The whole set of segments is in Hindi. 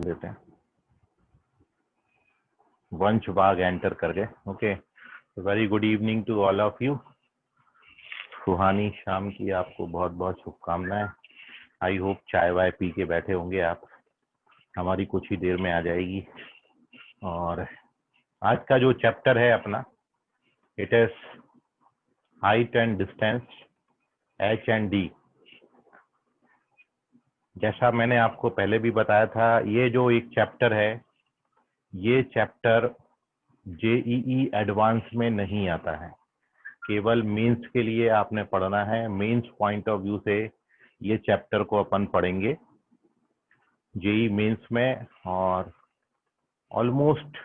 कर देते हैं। वंश बाग एंटर कर गए। Okay, very good evening to all of you. सुहानी शाम की आपको बहुत बहुत शुभकामनाएं। आई होप चाय वाय पी के बैठे होंगे आप। हमारी कुछ ही देर में आ जाएगी। और आज का जो चैप्टर है अपना, it is height and distance, H and D. जैसा मैंने आपको पहले भी बताया था, ये जो एक चैप्टर है, ये चैप्टर जेईई एडवांस में नहीं आता है। केवल मेंस के लिए आपने पढ़ना है। मेंस पॉइंट ऑफ व्यू से ये चैप्टर को अपन पढ़ेंगे जेई मेंस में। और ऑलमोस्ट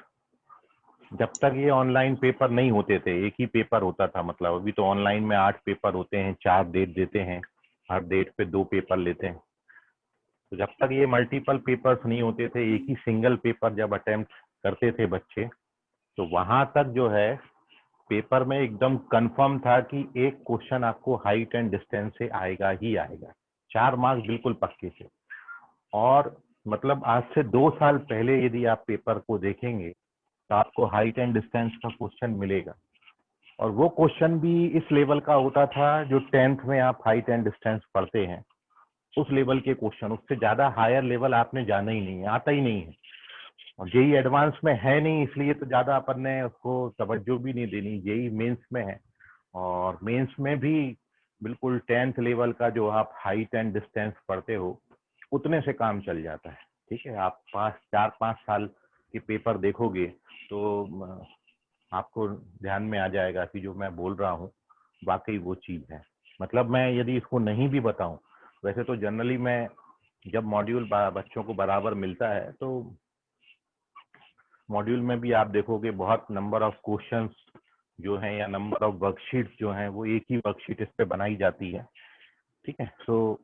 जब तक ये ऑनलाइन पेपर नहीं होते थे, एक ही पेपर होता था। मतलब अभी तो ऑनलाइन में 8 पेपर होते हैं, 4 डेट देते हैं, हर डेट पे 2 पेपर लेते हैं। तो जब तक ये मल्टीपल पेपर्स नहीं होते थे, एक ही सिंगल पेपर जब अटेम्प्ट करते थे बच्चे, तो वहां तक जो है पेपर में एकदम कंफर्म था कि एक क्वेश्चन आपको हाइट एंड डिस्टेंस से आएगा ही आएगा। 4 मार्क्स बिल्कुल पक्के थे। और मतलब आज से 2 साल पहले यदि आप पेपर को देखेंगे तो आपको हाइट एंड डिस्टेंस का क्वेश्चन मिलेगा। और वो क्वेश्चन भी इस लेवल का होता था जो 10th में आप हाइट एंड डिस्टेंस पढ़ते हैं, उस लेवल के क्वेश्चन। उससे ज्यादा हायर लेवल आपने जाना ही नहीं है, आता ही नहीं है। और जेई एडवांस में है नहीं, इसलिए तो ज्यादा अपन ने उसको तवज्जो भी नहीं देनी। जेई मेंस में है, और मेंस में भी बिल्कुल 10th लेवल का जो आप हाइट एंड डिस्टेंस पढ़ते हो, उतने से काम चल जाता है। ठीक है, आप 4-5 साल के पेपर देखोगे तो आपको ध्यान में आ जाएगा कि जो मैं बोल रहा हूँ वाकई वो चीज है। मतलब मैं यदि इसको नहीं भी बताऊं, वैसे तो जनरली मैं जब मॉड्यूल बच्चों को बराबर मिलता है तो मॉड्यूल में भी आप देखोगे बहुत नंबर ऑफ क्वेश्चंस जो हैं या नंबर ऑफ वर्कशीट्स जो हैं वो एक ही वर्कशीट इस पे बनाई जाती है। ठीक है, तो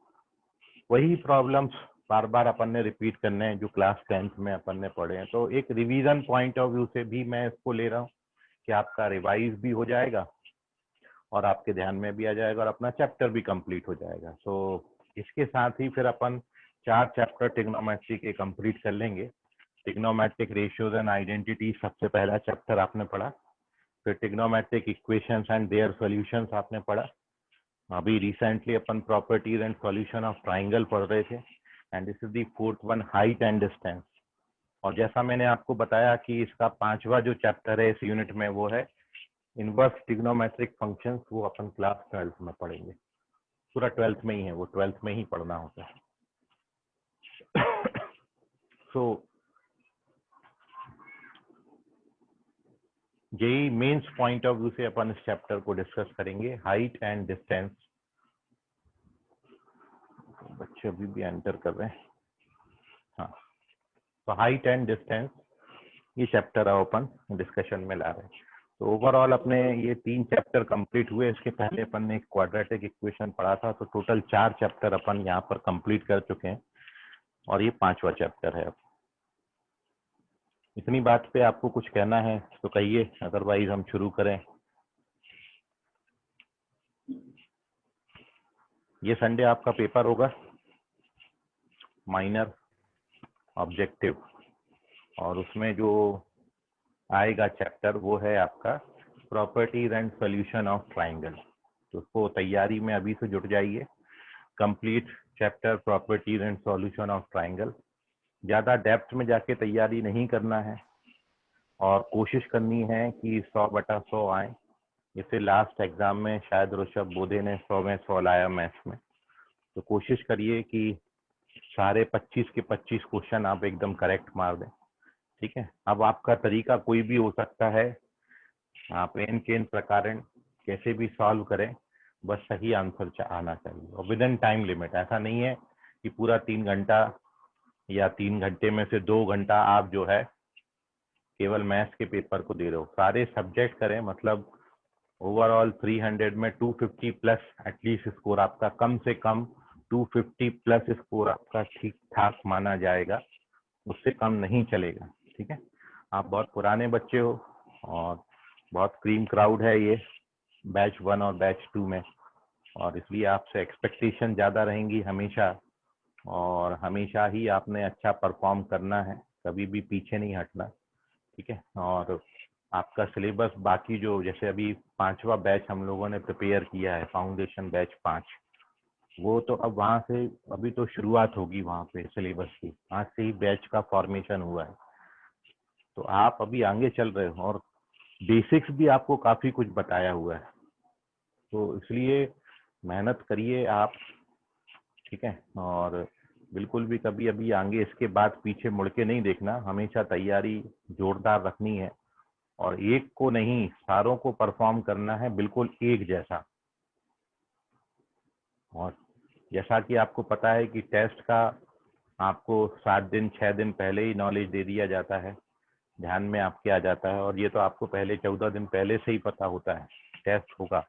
वही प्रॉब्लम्स बार बार अपन ने रिपीट करने हैं जो क्लास 10th में अपन ने पढ़े हैं। तो एक रिवीजन पॉइंट ऑफ व्यू से भी मैं इसको ले रहा हूँ कि आपका रिवाइज भी हो जाएगा और आपके ध्यान में भी आ जाएगा और अपना चैप्टर भी कंप्लीट हो जाएगा। तो इसके साथ ही फिर अपन 4 चैप्टर ट्रिग्नोमेट्री के कंप्लीट कर लेंगे। ट्रिग्नोमेट्रिक रेशियोज एंड आइडेंटिटी सबसे पहला चैप्टर आपने पढ़ा। फिर trigonometric equations and their solutions आपने पढ़ा। अभी रिसेंटली अपन properties and solution of triangle पढ़ रहे थे। And this is the 4th one, height and distance. और जैसा मैंने आपको बताया कि इसका 5वां जो चैप्टर है इस यूनिट में वो है इनवर्स ट्रिग्नोमेट्रिक फंक्शंस। वो अपन क्लास 12th में पढ़ेंगे। पूरा 12th में ही है, वो 12th में ही पढ़ना होता है। So JEE Mains point of view से अपन इस चैप्टर को डिस्कस करेंगे, हाइट एंड डिस्टेंस। बच्चे अभी भी एंटर कर रहे हैं। हाँ, तो हाइट एंड डिस्टेंस ये चैप्टर अपन डिस्कशन में ला रहे हैं। तो ओवरऑल अपने ये 3 चैप्टर कंप्लीट हुए। इसके पहले अपन ने एक क्वाड्रेटिक इक्वेशन पढ़ा था। तो टोटल 4 चैप्टर अपन यहाँ पर कंप्लीट कर चुके हैं और ये 5वां चैप्टर है। अब इतनी बात पे आपको कुछ कहना है तो कहिए, अदरवाइज हम शुरू करें। ये संडे आपका पेपर होगा माइनर ऑब्जेक्टिव, और उसमें जो आएगा चैप्टर वो है आपका properties and solution of triangle. तो उसको तैयारी में अभी से जुट जाइए। Complete chapter properties and solution of triangle. ज़्यादा डेप्थ में जाके तैयारी नहीं करना है और कोशिश करनी है कि 100/100 आए। जैसे लास्ट एग्जाम में शायद ऋषभ बोधे ने 100 में 100 लाया मैथ्स में। तो कोशिश करिए कि सारे 25 के 25 क्वेश्चन आप एकदम करेक्ट मार दें। ठीक है, अब आपका तरीका कोई भी हो सकता है, आप एन केन प्रकार कैसे भी सॉल्व करें, बस सही आंसर आना चाहिए और विद इन टाइम लिमिट। ऐसा नहीं है कि पूरा 3 घंटा या 3 घंटे में से 2 घंटा आप जो है केवल मैथ्स के पेपर को दे रहे हो। सारे सब्जेक्ट करें, मतलब ओवरऑल 300 में 250 प्लस एटलीस्ट स्कोर आपका, कम से कम 250 प्लस स्कोर आपका ठीक ठाक माना जाएगा, उससे कम नहीं चलेगा। ठीक है, आप बहुत पुराने बच्चे हो और बहुत क्रीम क्राउड है ये बैच 1 और बैच 2 में, और इसलिए आपसे एक्सपेक्टेशन ज़्यादा रहेंगी हमेशा और हमेशा ही आपने अच्छा परफॉर्म करना है, कभी भी पीछे नहीं हटना, ठीक है। और आपका सिलेबस बाकी जो, जैसे अभी 5वां बैच हम लोगों ने प्रिपेयर किया है, फाउंडेशन बैच 5, वो तो अब वहाँ से अभी तो शुरुआत होगी वहाँ पे सिलेबस की, आज से ही बैच का फॉर्मेशन हुआ है। तो आप अभी आगे चल रहे हो और बेसिक्स भी आपको काफ़ी कुछ बताया हुआ है, तो इसलिए मेहनत करिए आप, ठीक है। और बिल्कुल भी कभी अभी आगे इसके बाद पीछे मुड़ के नहीं देखना, हमेशा तैयारी जोरदार रखनी है और एक को नहीं सारों को परफॉर्म करना है बिल्कुल एक जैसा। और जैसा कि आपको पता है कि टेस्ट का आपको 7 दिन 6 दिन पहले ही नॉलेज दे दिया जाता है, ध्यान में आपके आ जाता है, और ये तो आपको पहले 14 दिन पहले से ही पता होता है टेस्ट होगा,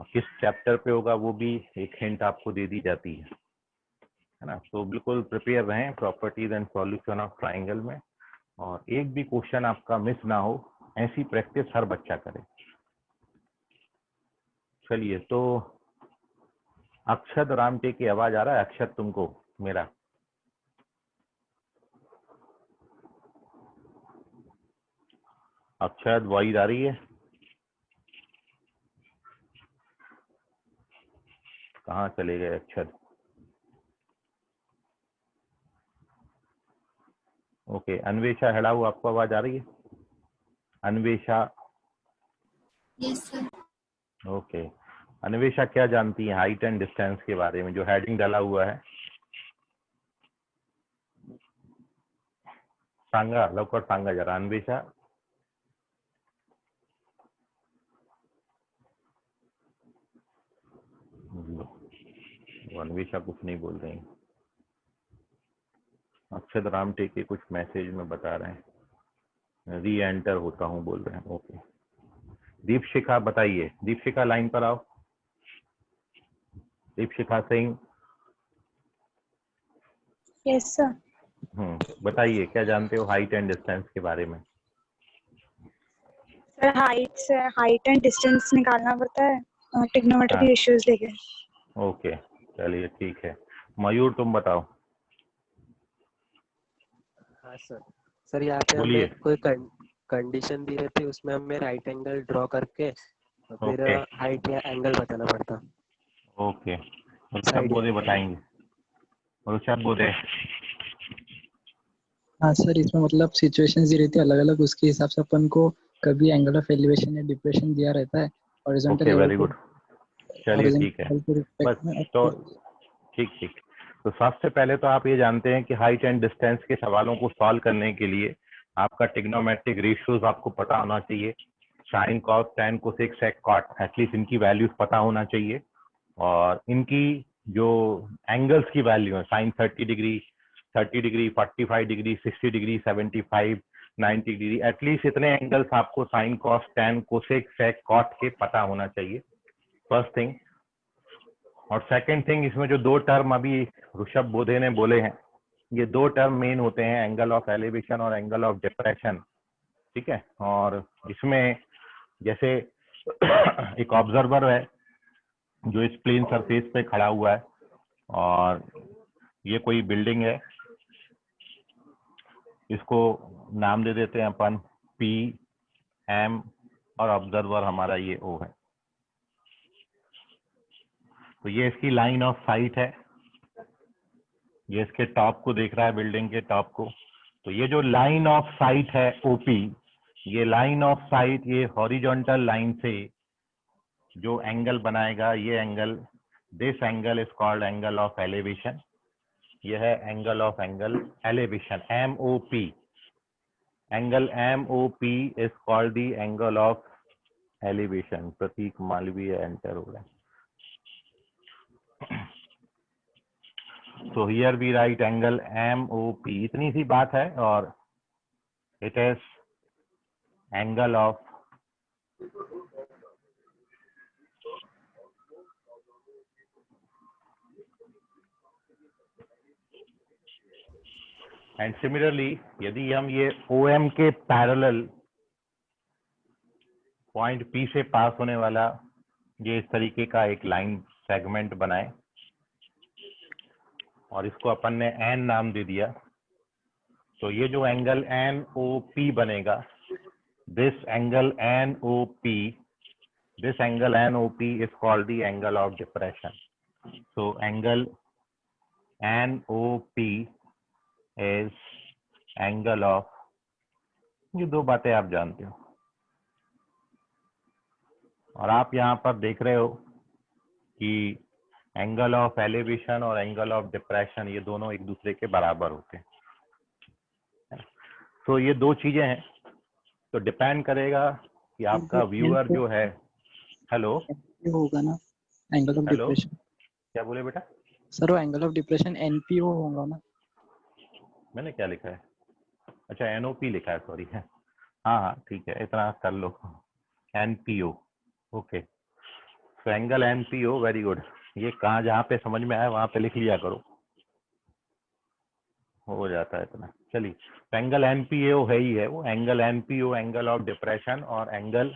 और किस चैप्टर पे होगा वो भी एक हिंट आपको दे दी जाती है ना। तो बिल्कुल प्रिपेयर रहें properties and solution of triangle में, और एक भी क्वेश्चन आपका मिस ना हो, ऐसी प्रैक्टिस हर बच्चा करे। चलिए, तो अक्षत रामटे की आवाज आ रहा है? अक्षत तुमको मेरा? अक्षत वॉइस आ रही है? कहाँ चले गए अक्षत? ओके, अन्वेषा हेड़ाऊ, आपको आवाज आ रही है? Anvesha? Yes sir. Okay, Anvesha क्या जानती है हाइट एंड डिस्टेंस के बारे में, जो हेडिंग डाला हुआ है? सांगा, लवकर सांगा जरा अन्वेषा। वो अन्वेषा कुछ नहीं बोल रही। अक्षत रामटे के कुछ मैसेज में बता रहे हैं, री एंटर होता हूँ बोल रहे हैं। ओके, दीपशिखा बताइए, दीपशिखा लाइन पर आओ। Deepshikha Singh, yes sir. बताइए क्या जानते हो हाइट एंड डिस्टेंस के बारे में? सर हाइट एंड डिस्टेंस निकालना पड़ता है हाँ, ट्रिग्नोमेट्री इश्यूज लेके। ओके, चलिए ठीक है। मयूर तुम बताओ। हाँ सर। सर यहाँ पे बोलिए। हमें कोई कंडीशन दी रहती है, उसमें हमें राइट एंगल ड्रॉ करके और फिर ओके हाइट या एंगल बताना पड़ता ओके, ऋषभ साइड या बोधे एंगल। बताएंगे। ऋषभ बोधे। हाँ सर, इसमें मतलब सिचुएशंस दी रहती है अलग अलग, उसके हिसाब से अपन को कभी एंगल ऑफ एलिवेशन या डिप्रेशन दिया रहता है हॉरिजॉन्टल ओके, लेवल वेरी पे, गुड, चलिए ठीक है। हॉरिजॉन्टल के बस रिस्पेक्ट में तो आपको। ठीक ठीक। तो सबसे पहले तो आप ये जानते हैं कि हाइट एंड डिस्टेंस के सवालों को सॉल्व करने के लिए आपका ट्रिग्नोमेट्रिक रेशियोज आपको पता होना चाहिए। Sign, cos, tan, cosec, sec, cot, at least इनकी वैल्यूज पता होना चाहिए। और इनकी जो एंगल्स की वैल्यू है, sine 30 degree, 30 degree, 45 degree, 60 degree, 75, 90 degree, at least इतने एंगल्स आपको sine, cos, tan, cosec, sec, cot के पता होना चाहिए, फर्स्ट थिंग। और सेकंड थिंग, इसमें जो दो टर्म अभी ऋषभ बोधे ने बोले हैं, ये दो टर्म मेन होते हैं, एंगल ऑफ एलिवेशन और एंगल ऑफ डिप्रेशन, ठीक है। और इसमें जैसे एक ऑब्जर्वर है जो इस प्लेन सरफेस पे खड़ा हुआ है, और ये कोई बिल्डिंग है, इसको नाम दे देते हैं अपन पी एम, और ऑब्जर्वर हमारा ये ओ है। तो ये इसकी लाइन ऑफ साइट है, ये इसके टॉप को देख रहा है, बिल्डिंग के टॉप को। तो ये जो लाइन ऑफ साइट है ओपी, ये लाइन ऑफ साइट, ये हॉरिजॉन्टल लाइन से जो एंगल बनाएगा, ये angle, this angle is called angle of elevation. यह है angle of angle elevation, M O P. Angle M O P is called the angle of elevation. Prateek Malviya enter हो रहा है। So here we write angle MOP, इतनी सी बात है, और it is angle of and similarly यदि हम ये OM के पैरेलल पॉइंट P से पास होने वाला ये इस तरीके का एक लाइन सेगमेंट बनाए, और इसको अपन ने एन नाम दे दिया, तो ये जो एंगल एन ओ पी बनेगा, this angle N O P, this angle NOP is called the angle of depression. So angle NOP is angle of, ये दो बातें आप जानते हो, और आप यहाँ पर देख रहे हो कि एंगल ऑफ एलिवेशन और एंगल ऑफ डिप्रेशन ये दोनों एक दूसरे के बराबर होते हैं। तो ये दो चीजें हैं, तो डिपेंड करेगा कि आपका व्यूअर जो है, हेलो ये होगा ना एंगल ऑफ हेलो डिप्रेशन। क्या बोले बेटा? सर वो एंगल ऑफ डिप्रेशन एनपीओ होगा ना? मैंने क्या लिखा है? अच्छा एनओपी लिखा है, सॉरी। हाँ हाँ ठीक है, इतना कर लो, एनपीओ। ओके, तो एंगल एनपीओ, वेरी गुड। ये कहाँ जहाँ पे समझ में आया वहाँ पे लिख लिया करो, हो जाता है इतना। चलिए, एंगल एनपीओ है ही है वो, angle NPO angle of depression, और angle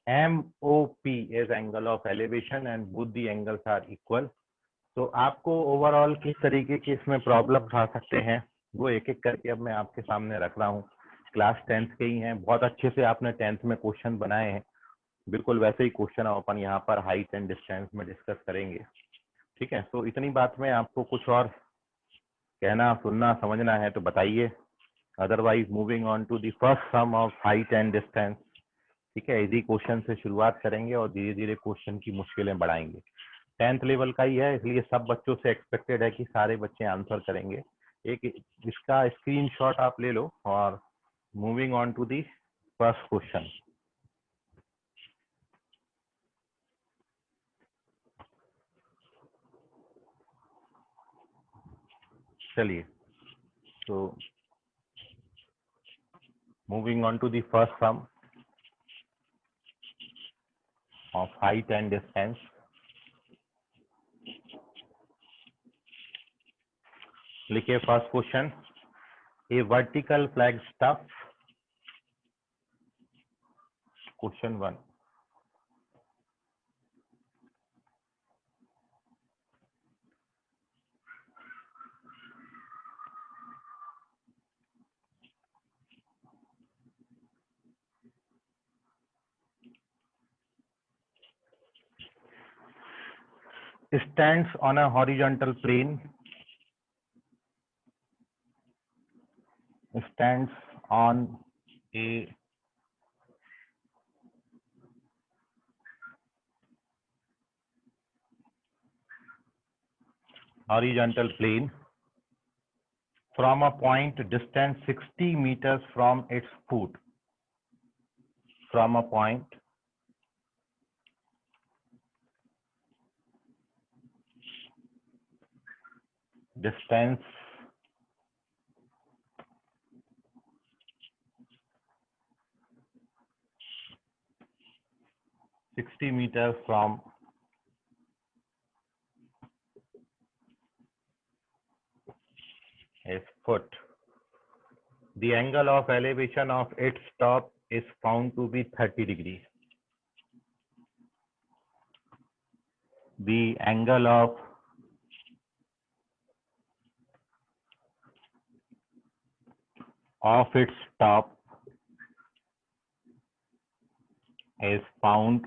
MOP is angle of elevation, and both the angles are equal. तो आपको ओवरऑल किस तरीके की इसमें प्रॉब्लम आ सकते हैं वो एक एक करके अब मैं आपके सामने रख रहा हूँ। क्लास 10th के ही हैं, बहुत अच्छे से आपने 10th में क्वेश्चन बनाए हैं, बिल्कुल वैसे ही क्वेश्चन अपन यहाँ पर हाइट एंड डिस्टेंस में डिस्कस करेंगे। ठीक है, तो इतनी बात में आपको कुछ और कहना, सुनना, समझना है तो बताइए, otherwise moving on to the first sum of height and distance. ठीक है, इजी क्वेश्चन से शुरुआत करेंगे और धीरे धीरे क्वेश्चन की मुश्किलें बढ़ाएंगे। 10th लेवल का ही है, इसलिए सब बच्चों से एक्सपेक्टेड है कि सारे बच्चे आंसर करेंगे। एक इसका स्क्रीनशॉट आप ले लो, और moving on to the first question. चलिए, तो moving on to the first sum of height and distance. लिखिए first question, a vertical flag staff, question 1। Stands on a horizontal plane, stands on a horizontal plane from a point distant 60 meters from its foot, from a point distance 60 meters from its foot. The angle of elevation of its top is found to be 30 degrees. The angle of its top is found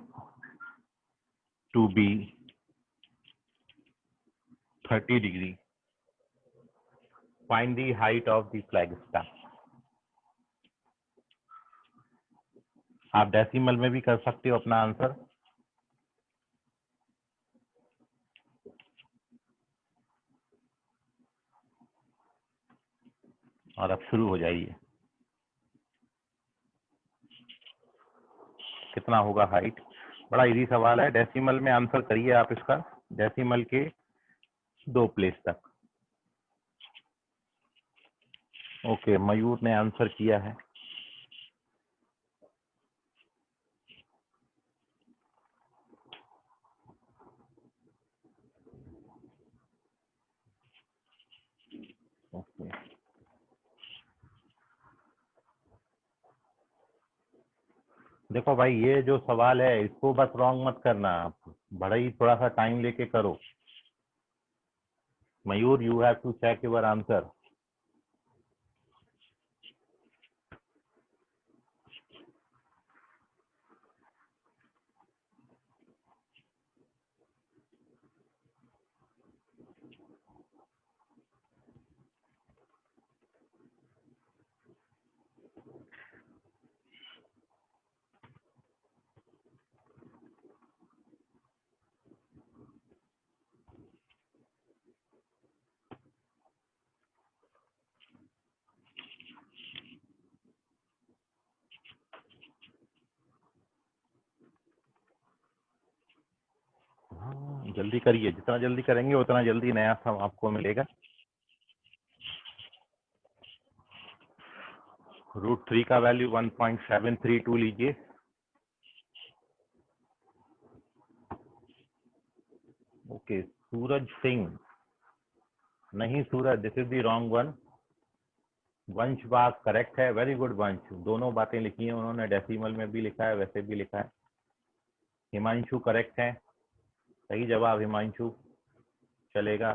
to be 30 degree. Find the height of the flagstaff. आप डेसिमल में भी कर सकते हो अपना आंसर। और अब शुरू हो जाइए, कितना होगा हाइट? बड़ा इजी सवाल है, डेसिमल में आंसर करिए आप इसका, डेसिमल के 2 प्लेस तक। ओके, मयूर ने आंसर किया है। ओके, देखो भाई, ये जो सवाल है इसको बस रॉन्ग मत करना, आप बड़ा ही थोड़ा सा टाइम लेके करो। Mayur, you have to check your answer. जल्दी करिए, जितना जल्दी करेंगे उतना जल्दी नया सम आपको मिलेगा। √3 का वैल्यू 1.732 लीजिए। ओके, सूरज सिंह नहीं, Suraj, this is the wrong one. Vansh Bagh correct है, वेरी गुड वंश। दोनों बातें लिखी हैं उन्होंने, डेसिमल में भी लिखा है, वैसे भी लिखा है। हिमांशु करेक्ट है, सही जवाब हिमांशु, चलेगा।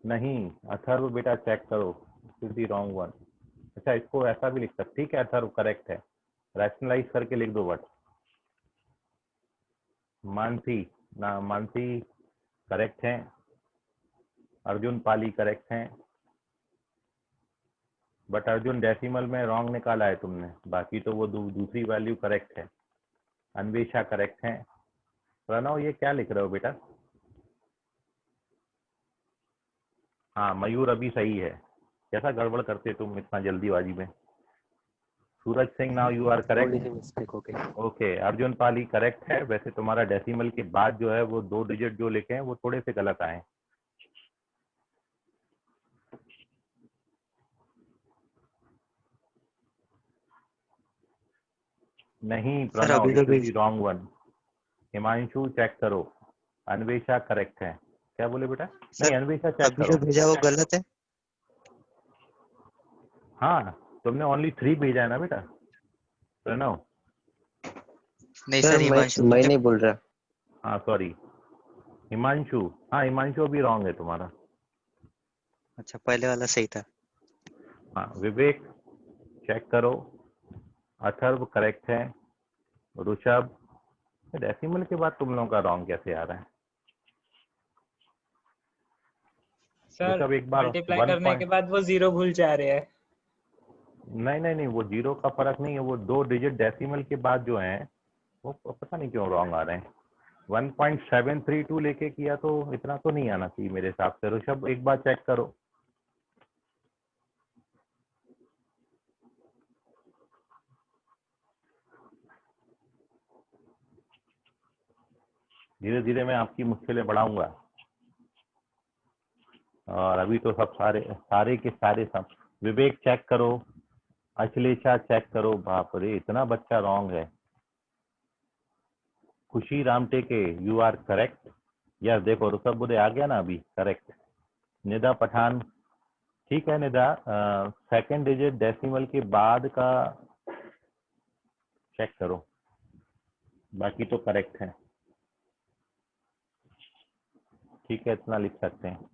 नहीं, अथर्व बेटा चेक करो, this is the wrong one. अच्छा, इसको ऐसा भी लिख सकते, ठीक है, अथर्व करेक्ट है, रैशनलाइज करके लिख दो वर्ड। मानसी ना, मानसी करेक्ट है। अर्जुन पाली करेक्ट है, बट अर्जुन डेसिमल में रॉन्ग निकाला है तुमने, बाकी तो वो दूसरी वैल्यू करेक्ट है। अन्वेषा करेक्ट है। प्रणव, ये क्या लिख रहे हो बेटा? हाँ, मयूर अभी सही है। कैसा गड़बड़ करते तुम इतना जल्दीबाजी में। Suraj Singh, now you are थोड़ी करेक्ट। सी मिस्टेक हो गई। ओके, अर्जुन पाली करेक्ट है। वैसे तुम्हारा डेसिमल के बाद जो है वो 2 डिजिट जो लिखे हैं वो थोड़े से गलत आए। नहीं सर प्रणव, अभी तो this is the wrong one. Himanshu check करो। अन्वेषा करेक्ट है। क्या बोले बेटा? नहीं, अन्वेषा चेक अभी करो। जो भेजा वो गलत है। हाँ, तुमने ओनली 3 भेजा है ना बेटा प्रणव? नहीं सर सर, हिमांशु मैं नहीं बोल रहा। हाँ सॉरी, हिमांशु। हाँ, हिमांशु अभी रॉन्ग है तुम्हारा। अच्छा, पहले वाला सही था। हाँ, विवेक चेक करो। अथर्व करेक्ट है। ऋषभ, डेसिमल के बाद तुम लोगों का रॉन्ग कैसे आ रहा है? सर ऋषभ एक बार मल्टीप्लाई 1 करने के बाद वो 0 भूल जा रहे हैं। नहीं नहीं नहीं, वो 0 का फर्क नहीं है, वो 2 डिजिट डेसिमल के बाद जो है वो पता नहीं क्यों रॉन्ग आ रहे हैं। 1.732 लेके किया तो इतना तो नहीं आना चाहिए मेरे हिसाब से। ऋषभ एक बार चेक करो। धीरे धीरे मैं आपकी मुश्किलें बढ़ाऊंगा, और अभी तो सब सारे के सारे सब। विवेक चेक करो। अश्लेषा चेक करो। बाप रे, इतना बच्चा रॉन्ग है। खुशी रामटे के, यू आर करेक्ट। यस, देखो ऋषभ बुरे आ गया ना अभी, करेक्ट। निदा पठान, ठीक है निदा, सेकंड डिजिट डेसिमल के बाद का चेक करो, बाकी तो करेक्ट है। ठीक है, इतना लिख सकते हैं,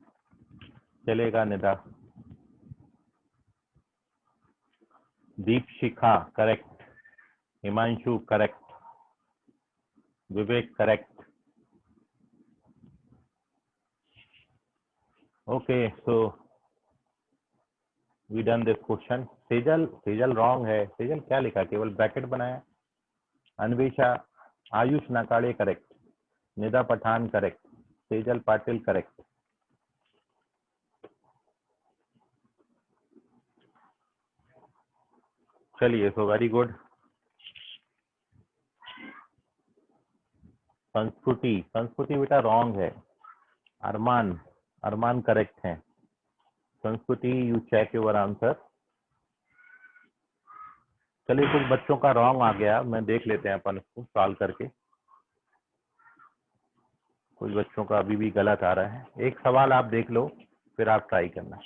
चलेगा Nida. Deepshikha correct. Himanshu correct. Vivek correct. Okay, so we done this question. Sejal wrong है। सेजल क्या लिखा, केवल ब्रैकेट बनाया। Anvesha, Ayush Nakade correct. Nida Pathan correct. Sejal Patil correct. चलिए, सो वेरी गुड। संस्कृति बेटा रॉन्ग है। अरमान करेक्ट है। संस्कृति, यू चेक योर आंसर। चलिए, कुछ बच्चों का रॉन्ग आ गया, मैं देख लेते हैं अपन इसको सॉल्व करके। कुछ बच्चों का अभी भी गलत आ रहा है। एक सवाल आप देख लो, फिर आप ट्राई करना।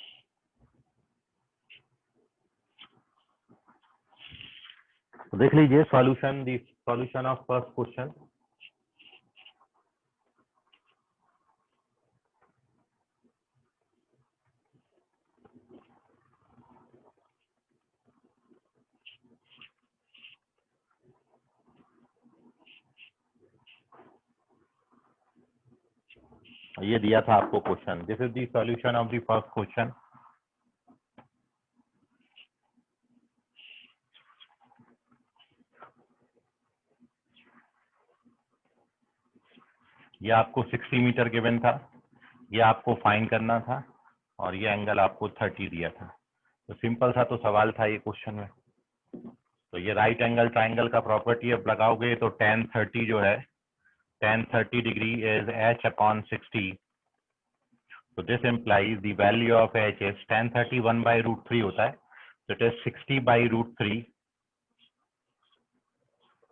तो देख लीजिए सॉल्यूशन ऑफ फर्स्ट क्वेश्चन। ये दिया था आपको question. This is the solution of the first question. ये आपको 60 मीटर गिवन था, ये आपको फाइंड करना था, और ये एंगल आपको 30 दिया था। तो सिंपल सा तो सवाल था ये क्वेश्चन में। तो ये राइट एंगल ट्राइंगल का प्रॉपर्टी अब लगाओगे तो tan 30 जो है, tan 30 degree is h/60। So this implies the value of h is tan 30 1/√3 होता है, so it is 60/√3,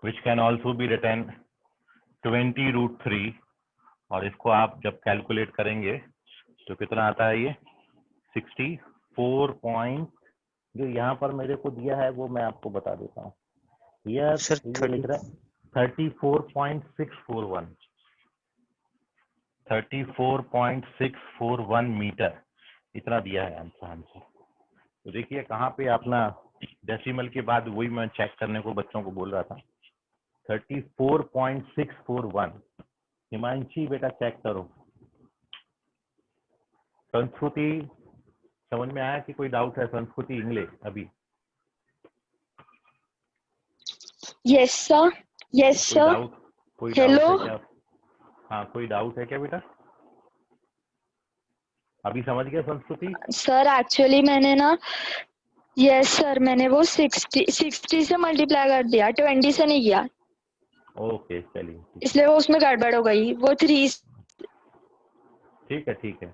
which can also be written 20√3। और इसको आप जब कैलकुलेट करेंगे तो कितना आता है ये 64 पॉइंट, जो यहाँ पर मेरे को दिया है वो मैं आपको बता देता हूँ। ये लिख रहा है 34.641 34.641 मीटर, इतना दिया है आंसर। तो देखिए कहाँ पे अपना डेसिमल के बाद वही मैं चेक करने को बच्चों को बोल रहा था, 34.641। हिमांशी बेटा चेक करो। संस्कृति समझ में आया कि कोई डाउट है? संस्कृति इंग्लिश अभी यस सर, यस कोई सर। डाउट? कोई डाउट हेलो है क्या? हाँ कोई डाउट है क्या बेटा? अभी समझ गया संस्कृति? सर एक्चुअली मैंने ना, यस सर, मैंने वो 60 से मल्टीप्लाई कर दिया, 20 से नहीं किया, ओके चलिए इसलिए वो उसमें गड़बड़ हो गई। वो 3 ठीक है।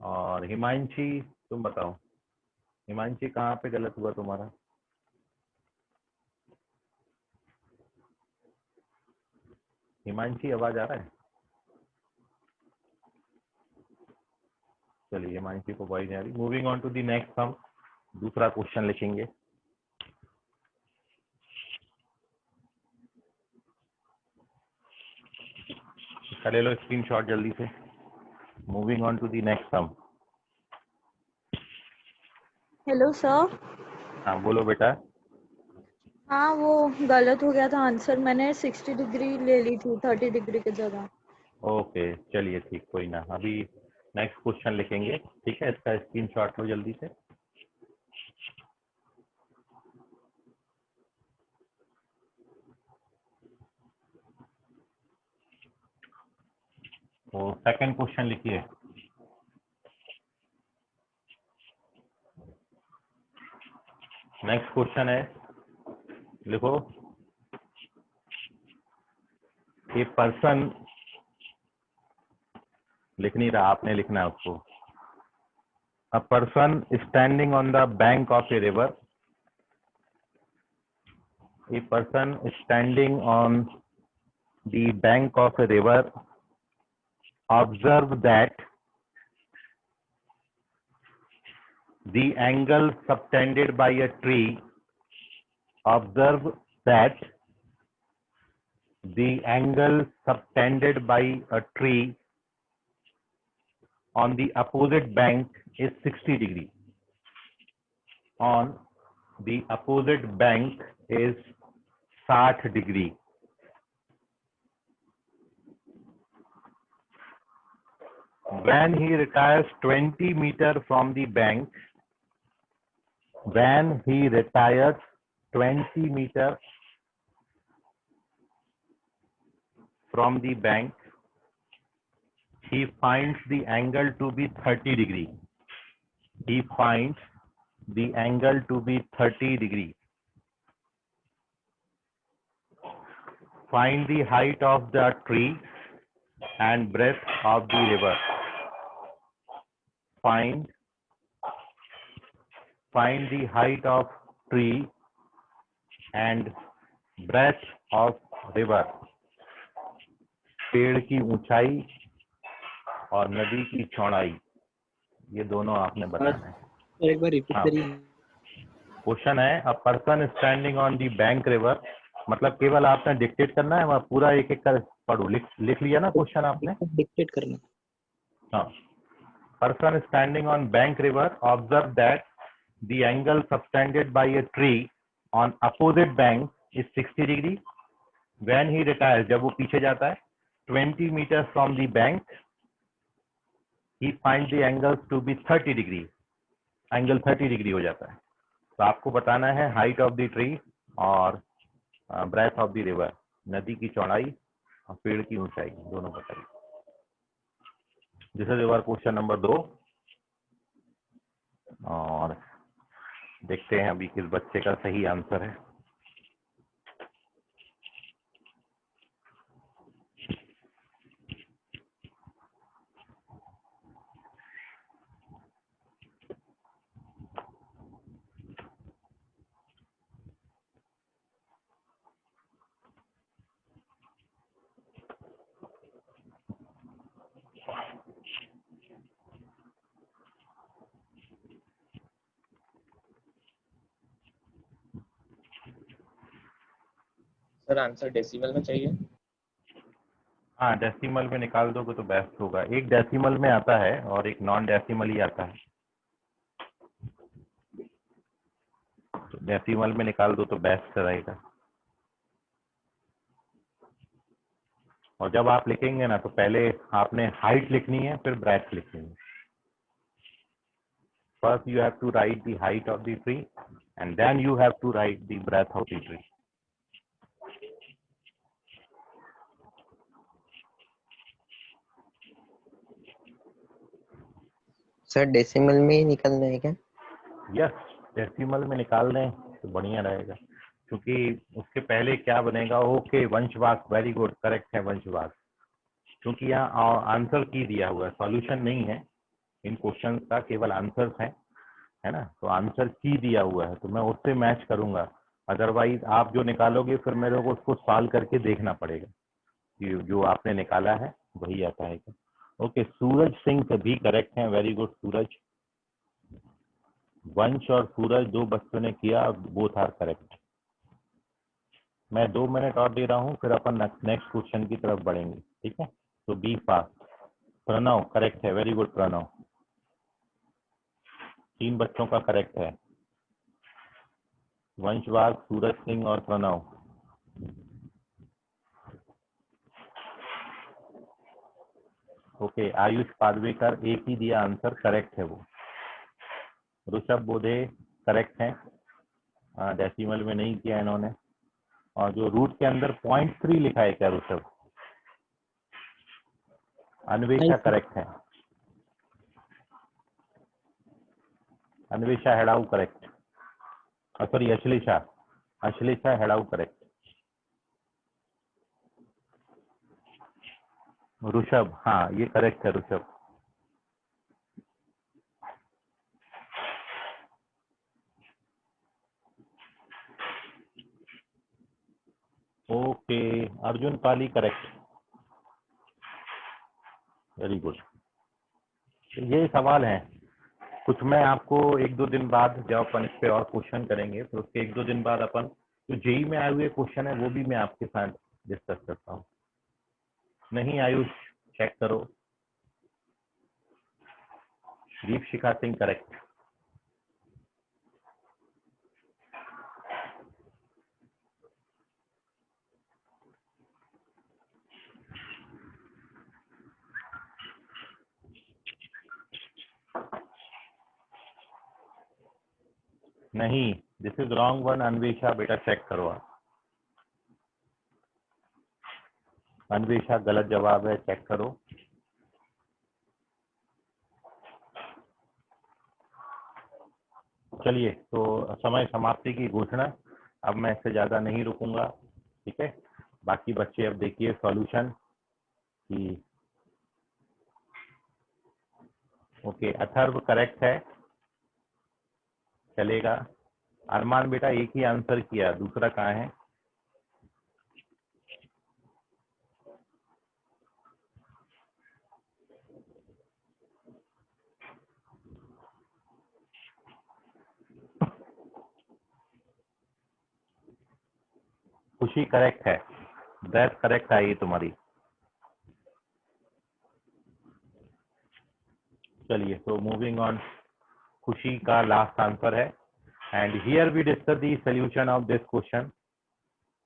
और हिमांशी तुम बताओ, हिमांशी कहाँ पे गलत हुआ तुम्हारा? हिमांशी आवाज आ रहा है? चलिए हिमांशी को वॉइस नहीं आ रही। Moving on to the next sum, दूसरा क्वेश्चन लिखेंगे। इसका ले लो स्क्रीनशॉट जल्दी से। Moving on to the next sum. Hello sir. हाँ बोलो बेटा। हाँ वो गलत हो गया था आंसर, मैंने 60 डिग्री ले ली थी 30 डिग्री की जगह। ओके चलिए ठीक, कोई ना। अभी नेक्स्ट क्वेश्चन लिखेंगे, ठीक है? इसका स्क्रीनशॉट लो जल्दी से। तो सेकंड क्वेश्चन लिखिए। नेक्स्ट क्वेश्चन है, लिखो, ए पर्सन, लिख नहीं रहा, आपने लिखना है उसको। A person standing on the bank of a river, a person standing on the bank of a river observe that the angle subtended by a tree, observe that the angle subtended by a tree on the opposite bank is 60 degree. On the opposite bank is 60 degree. When he retires 20 meter from the bank, when he retires 20 meter from the bank, he finds the angle to be 30 degree. He finds the angle to be 30 degree. Find the height of the tree and breadth of the river. Find the height of tree and breadth of river. पेड़ की ऊंचाई और नदी की चौड़ाई, ये दोनों आपने बताना है। एक बार रिपीट करिए। क्वेश्चन है, a person standing on the bank river, मतलब केवल आपने डिक्टेट करना है, वह पूरा एक एक कर पढ़ो। लिख लिया ना क्वेश्चन आपने? डिक्टेट करना। हाँ। Person standing on bank river observe that the angle subtended by a tree on opposite bank is 60 degree. When he retires, जब वो पीछे जाता है 20 meters from the bank, he find the angles to be 30 degree, angle 30 degree हो जाता है। तो आपको बताना है हाइट ऑफ द ट्री और ब्रेथ ऑफ द रिवर, नदी की चौड़ाई और पेड़ की ऊंचाई दोनों बताइए। This is your question number 2 और देखते हैं अभी किस बच्चे का सही आंसर है। सर आंसर डेसिमल में चाहिए। हाँ, डेसिमल में निकाल दोगे तो बेस्ट होगा। एक डेसिमल में आता है और एक नॉन डेसिमल ही आता है, तो डेसिमल में निकाल दो तो बेस्ट रहेगा। और जब आप लिखेंगे ना तो पहले आपने हाइट लिखनी है फिर ब्रेथ लिखनी है। First you have to write the height of the tree and then you have to write the breadth of the tree. Sir decimal में ही निकलना है क्या? यस, डेसिमल में निकाल दें तो बढ़िया रहेगा, क्योंकि उसके पहले क्या बनेगा। ओके वंशवाग, वेरी गुड, करेक्ट है वंशवाग, क्योंकि यहाँ आंसर की दिया हुआ है, सॉल्यूशन नहीं है इन क्वेश्चन का, केवल आंसर्स है ना। तो आंसर की दिया हुआ है तो मैं उससे मैच करूंगा, अदरवाइज आप जो निकालोगे फिर मेरे को उसको सॉल्व करके देखना पड़ेगा कि जो आपने निकाला है वही आता है क्या। ओके, सूरज सिंह भी करेक्ट है, वेरी गुड सूरज। वंश और सूरज दो बच्चों ने किया, बोथ आर करेक्ट। मैं 2 मिनट और दे रहा हूँ फिर अपन नेक्स्ट क्वेश्चन की तरफ बढ़ेंगे, ठीक है। तो बी फास्ट। प्रणव करेक्ट है, वेरी गुड प्रणव, 3 बच्चों का करेक्ट है, वंशवाग, सूरज सिंह और प्रणव। ओके, आयुष पादवेकर एक ही दिया आंसर, करेक्ट है वो। ऋषभ बोधे करेक्ट है, डेसिमल में नहीं किया इन्होंने। और जो रूट के अंदर 0.3 लिखा है क्या ऋषभ? अन्वेषा करेक्ट है, Anvesha Hedau correct, sorry Ashlesha, Ashlesha Hedau correct. Rishabh, हाँ ये करेक्ट है ऋषभ। ओके, अर्जुन पाली करेक्ट, वेरी गुड। ये सवाल है कुछ, मैं आपको 1-2 दिन बाद जब अपन इस पे और क्वेश्चन करेंगे तो उसके 1-2 दिन बाद अपन जो जेई में आए हुए क्वेश्चन है वो भी मैं आपके साथ डिस्कस करता हूँ। नहीं आयुष, चेक करो। दीपशिखा सिंह करेक्ट। नहीं, this is wrong one Anvesha, बेटा चेक करो आप। अन्वेषा गलत जवाब है, चेक करो। चलिए, तो समय समाप्ति की घोषणा, अब मैं इससे ज्यादा नहीं रुकूंगा, ठीक है। बाकी बच्चे अब देखिए सॉल्यूशन कि ओके, अथर्व करेक्ट है, चलेगा। अरमान बेटा एक ही आंसर किया, दूसरा कहाँ है? खुशी करेक्ट है, दैट करेक्ट आई तुम्हारी। चलिए, तो मूविंग ऑन, खुशी का लास्ट आंसर है and here we discuss the solution of this question.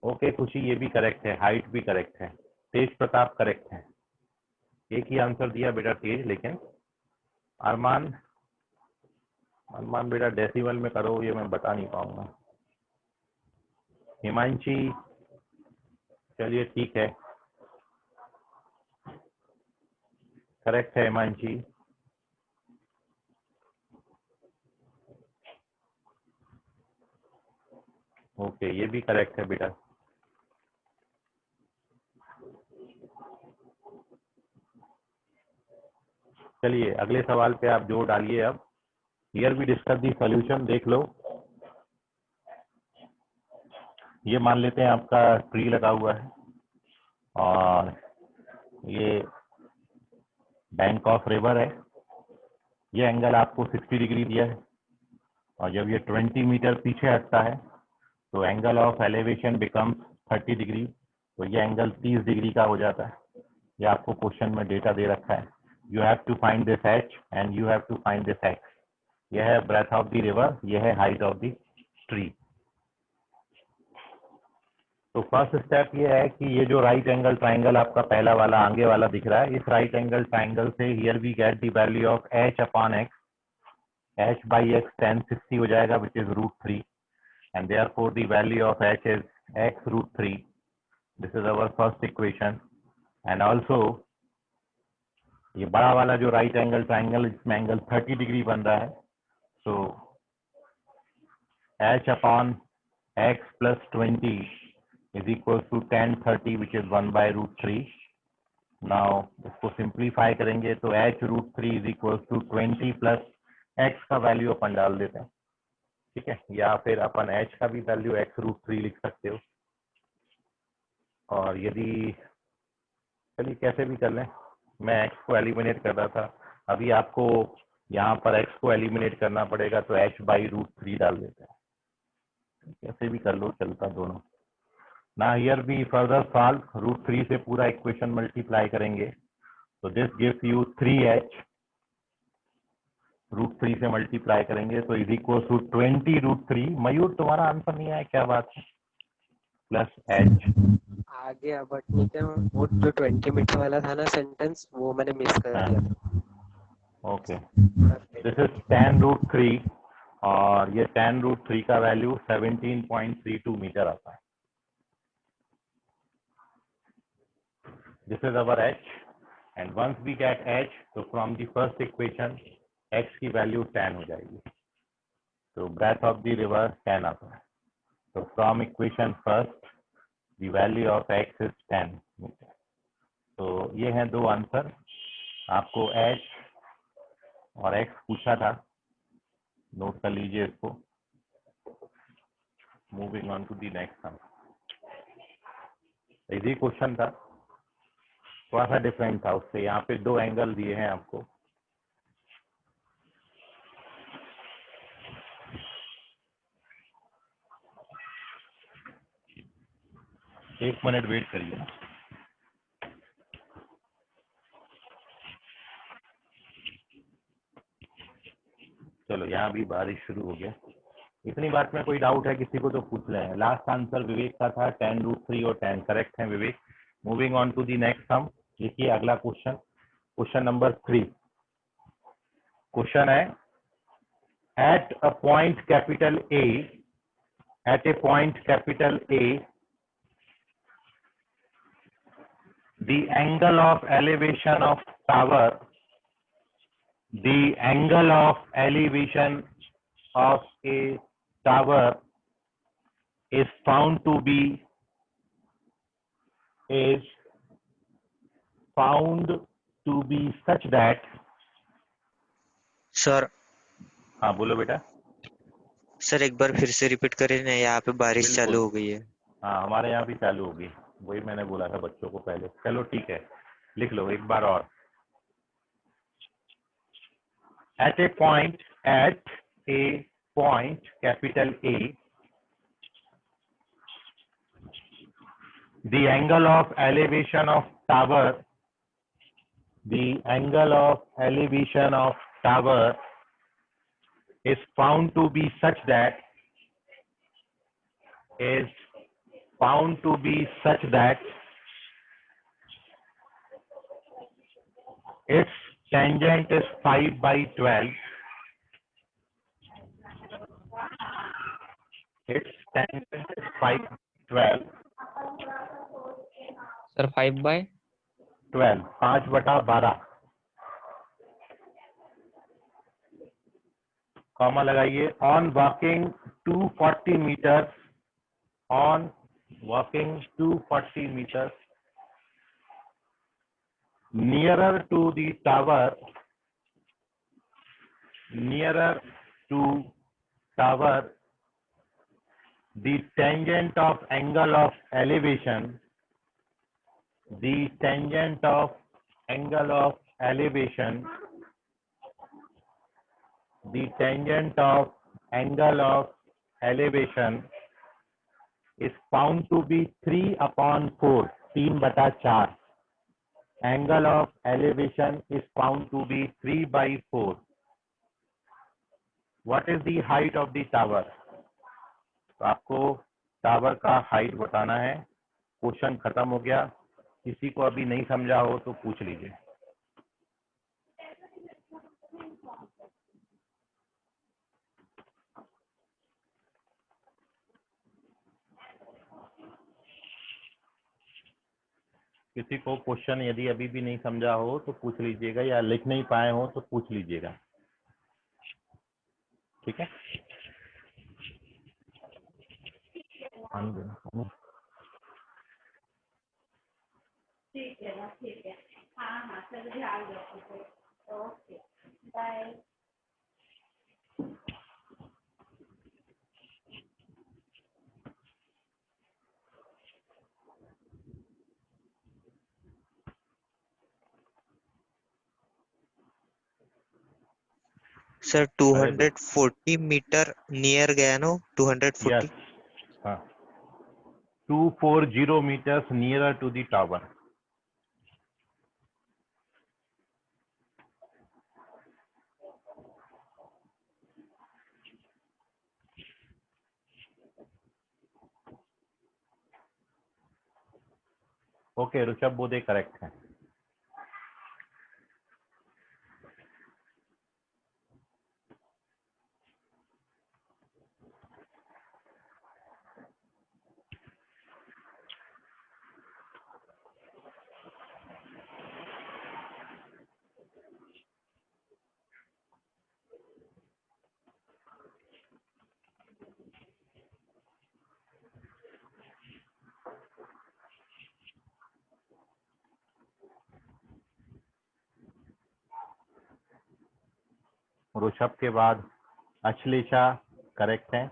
Okay Khushi, ये भी करेक्ट है, हाइट भी करेक्ट है। तेज प्रताप करेक्ट है, एक ही आंसर दिया बेटा तेज, लेकिन अरमान, अरमान बेटा डेसिमल में करो, ये मैं बता नहीं पाऊंगा। हिमांशी, चलिए ठीक है, करेक्ट है हिमांशी। ओके, ये भी करेक्ट है बेटा। चलिए अगले सवाल पे आप जोर डालिए। अब here we discuss the solution, देख लो। ये मान लेते हैं आपका ट्री लगा हुआ है और ये बैंक ऑफ रिवर है। ये एंगल आपको 60 डिग्री दिया है और जब ये 20 मीटर पीछे हटता है तो angle of elevation becomes 30 degree, तो ये एंगल 30 डिग्री का हो जाता है। ये आपको क्वेश्चन में डेटा दे रखा है। You have to find this H and you have to find this X. यह है ब्रेथ ऑफ द रिवर, यह है हाइट ऑफ द ट्री। तो फर्स्ट स्टेप ये है कि ये जो राइट एंगल ट्राइंगल आपका पहला वाला आगे वाला दिख रहा है, इस राइट एंगल ट्राइंगल से here we get the value of H upon X. H by X tan 60 हो जाएगा which is √3 and therefore the value of h is x √3. This is our first equation. And also ये बड़ा वाला जो राइट एंगल ट्राइंगल, इसमें एंगल 30 डिग्री बन रहा है, सो h upon x plus 20 is equals to tan 30 which is 1/√3. Now इसको सिंप्लीफाई करेंगे तो h √3 is equals to 20 plus x का वैल्यू अपन डाल देते हैं, ठीक है, या फिर अपन h का भी वैल्यू x √3 लिख सकते हो। और यदि चलिए कैसे भी कर लें, मैं x को एलिमिनेट कर रहा था, अभी आपको यहाँ पर x को एलिमिनेट करना पड़ेगा तो h/√3 डाल देते हैं। कैसे भी कर लो, चलता दोनों। ना हियर भी फर्दर सॉल्व, √3 से पूरा इक्वेशन मल्टीप्लाई करेंगे तो दिस गिव्स यू 3h, √3 से मल्टीप्लाई करेंगे तो इज इक्वल टू 20√3। मयूर तुम्हारा आंसर नहीं आया, क्या बात है, प्लस h। आगे बट नहीं थे, वो जो 20 मीटर वाला था ना सेंटेंस, वो मैंने मिस कर दिया। ओके, दिस इज tan√3 और ये tan√3 का वैल्यू 17.32 मीटर आता है। This is our h and once we get h तो from the first equation x की वैल्यू 10 हो जाएगी, तो ब्रेथ ऑफ द रिवर 10 आता है। तो from equation first the value of x is 10 metre. तो ये हैं दो आंसर, आपको h और x पूछा था, नोट कर लीजिए इसको। Moving on to the next sum, easy question था, थोड़ा सा डिफरेंट था उससे। यहाँ पे दो एंगल दिए हैं आपको, एक मिनट वेट करिए। चलो यहाँ भी बारिश शुरू हो गया। इतनी बात में कोई डाउट है किसी को तो पूछ लें। लास्ट आंसर विवेक का था tan√3 और 10 करेक्ट है Vivek. Moving on to the next sum, देखिए अगला क्वेश्चन, क्वेश्चन नंबर 3। क्वेश्चन है at a point capital A, at a point capital A, the angle of elevation of tower, the angle of elevation of a tower is found to be such that, sir हाँ बोलो बेटा। सर एक बार फिर से रिपीट करें ना, यहाँ पे बारिश बिल्कुल। चालू हो गई है। हाँ हमारे यहाँ भी चालू होगी, वही मैंने बोला था बच्चों को पहले। चलो ठीक है, लिख लो एक बार और। At a point capital A, the angle of elevation of tower, the angle of elevation of tower is found to be such that, it's found to be tangent is 5/12. Its tangent is 5/12. Sir 5/12 5/12 comma लगाइए। On walking 240 meters, on walking 240 meters nearer to the tower, the tangent of angle of elevation, the tangent of angle of elevation is found to be 3/4, 3/4. Angle of elevation is found to be 3/4. What is the height of the tower? तो आपको टावर का हाइट बताना है। क्वेश्चन खत्म हो गया। किसी को अभी नहीं समझा हो तो पूछ लीजिए। किसी को क्वेश्चन यदि अभी भी नहीं समझा हो तो पूछ लीजिएगा, या लिख नहीं पाए हो तो पूछ लीजिएगा। ठीक है। ठीक है। हाँ चलो ध्यान रखो। Okay bye. Sir 240 metre near गया ना 240। Yes. हाँ 240 meters nearer to the tower. Okay Rishabh Bodhe correct है। ऋषभ के बाद अश्लेषा करेक्ट है।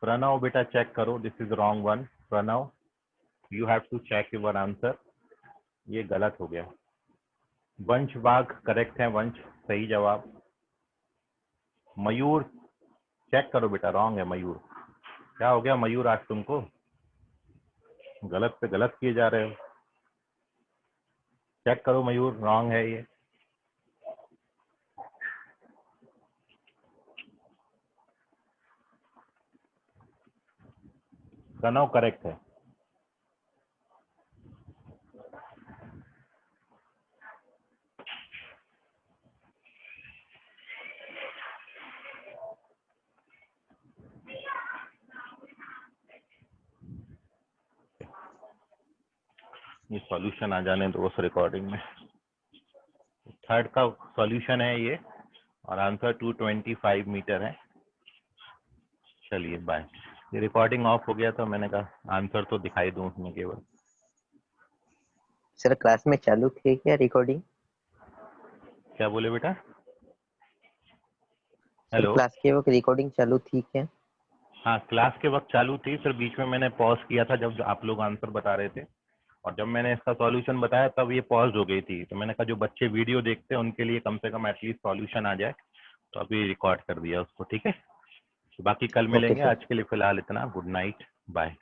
प्रणव बेटा चेक करो, this is wrong one. Pranav you have to check your answer, ये गलत हो गया। वंश बाघ करेक्ट है, वंश सही जवाब। मयूर चेक करो बेटा, रॉन्ग है मयूर। क्या हो गया मयूर, आज तुमको गलत पे गलत किए जा रहे हो। चेक करो मयूर, रॉन्ग है ये। प्रणव करेक्ट है। ये सॉल्यूशन आ जाने दो उस रिकॉर्डिंग में। थर्ड का सॉल्यूशन है ये, और आंसर 225 मीटर है। चलिए बाय। ये रिकॉर्डिंग ऑफ हो गया तो मैंने कहा आंसर तो दिखाई दूं उसमें केवल। सर क्लास में चालू थी क्या रिकॉर्डिंग? क्या बोले बेटा? सर हेलो, क्लास के वक्त रिकॉर्डिंग चालू थी क्या? हाँ क्लास के वक्त चालू थी, फिर बीच में मैंने पॉज किया था जब आप लोग आंसर बता रहे थे, और जब मैंने इसका सॉल्यूशन बताया तब ये पॉज हो गई थी। तो मैंने कहा जो बच्चे वीडियो देखते हैं उनके लिए कम से कम एटलीस्ट सॉल्यूशन आ जाए, तो अभी रिकॉर्ड कर दिया उसको। ठीक है, तो बाकी कल मिलेंगे। सर। आज के लिए फिलहाल इतना। Good night, bye.